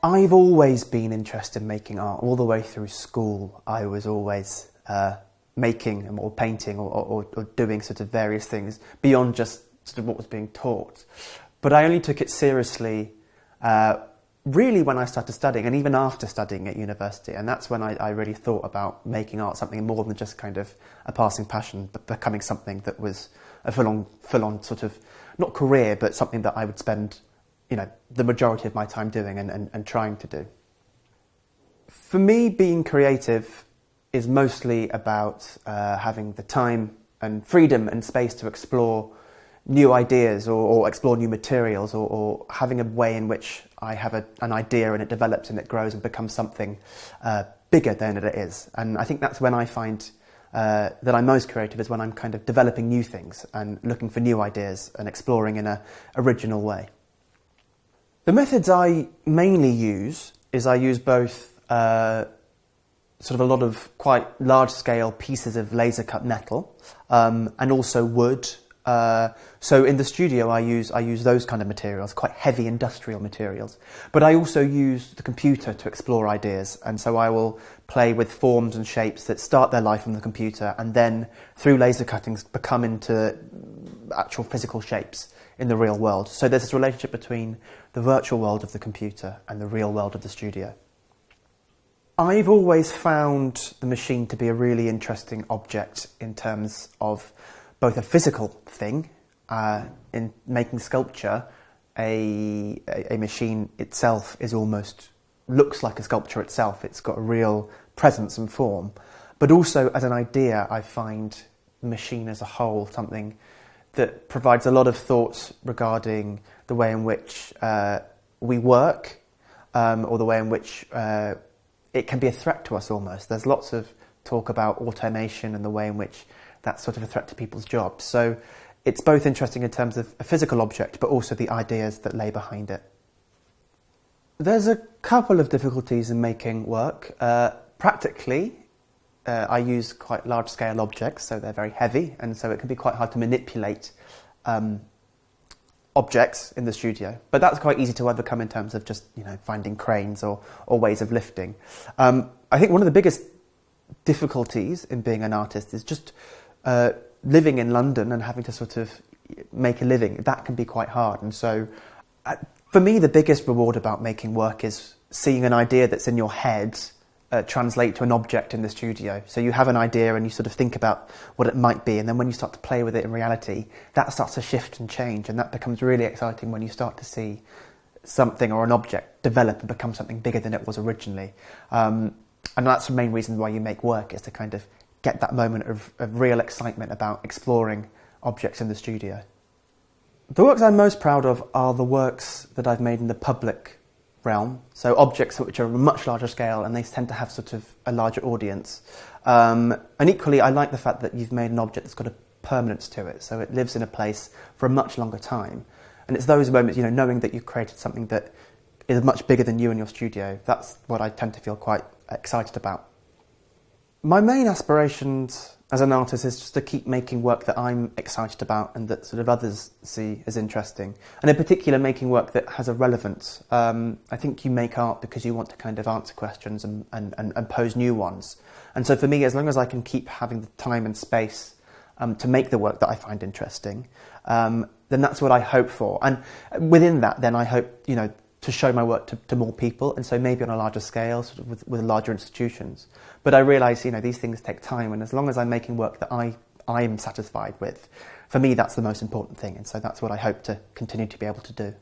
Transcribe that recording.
I've always been interested in making art. All the way through school, I was always making or painting or doing sort of various things beyond just sort of what was being taught. But I only took it seriously really when I started studying, and even after studying at university. And that's when I really thought about making art something more than just kind of a passing passion, but becoming something that was a full-on sort of, not career, but something that I would spend, the majority of my time doing and trying to do. For me, being creative is mostly about having the time and freedom and space to explore new ideas or explore new materials or having a way in which I have an idea and it develops and it grows and becomes something bigger than it is. And I think that's when I find that I'm most creative, is when I'm kind of developing new things and looking for new ideas and exploring in an original way. The methods I mainly use is I use both sort of a lot of quite large-scale pieces of laser-cut metal and also wood. So in the studio I use those kind of materials, quite heavy industrial materials. But I also use the computer to explore ideas, and so I will play with forms and shapes that start their life on the computer and then through laser cuttings become into actual physical shapes in the real world. So there's this relationship between the virtual world of the computer and the real world of the studio. I've always found the machine to be a really interesting object in terms of both a physical thing. In making sculpture, a machine itself looks like a sculpture itself. It's got a real presence and form. But also as an idea, I find the machine as a whole something that provides a lot of thoughts regarding the way in which we work, or the way in which it can be a threat to us almost. There's lots of talk about automation and the way in which that's sort of a threat to people's jobs. So it's both interesting in terms of a physical object, but also the ideas that lay behind it. There's a couple of difficulties in making work. Practically, I use quite large-scale objects, so they're very heavy, and so it can be quite hard to manipulate objects in the studio. But that's quite easy to overcome in terms of just finding cranes or ways of lifting. I think one of the biggest difficulties in being an artist is just living in London and having to sort of make a living. That can be quite hard. And so for me, the biggest reward about making work is seeing an idea that's in your head translate to an object in the studio. So you have an idea and you sort of think about what it might be, and then when you start to play with it in reality, that starts to shift and change, and that becomes really exciting when you start to see something or an object develop and become something bigger than it was originally. And that's the main reason why you make work, is to kind of get that moment of real excitement about exploring objects in the studio. The works I'm most proud of are the works that I've made in the public realm, so objects which are a much larger scale and they tend to have sort of a larger audience. And equally, I like the fact that you've made an object that's got a permanence to it, so it lives in a place for a much longer time. And it's those moments, knowing that you've created something that is much bigger than you in your studio. That's what I tend to feel quite excited about. My main aspirations as an artist is just to keep making work that I'm excited about and that sort of others see as interesting. And in particular, making work that has a relevance. I think you make art because you want to kind of answer questions and pose new ones. And so for me, as long as I can keep having the time and space to make the work that I find interesting, then that's what I hope for. And within that, then I hope, to show my work to more people, and so maybe on a larger scale, sort of with larger institutions. But I realise, these things take time, and as long as I'm making work that I am satisfied with, for me that's the most important thing, and so that's what I hope to continue to be able to do.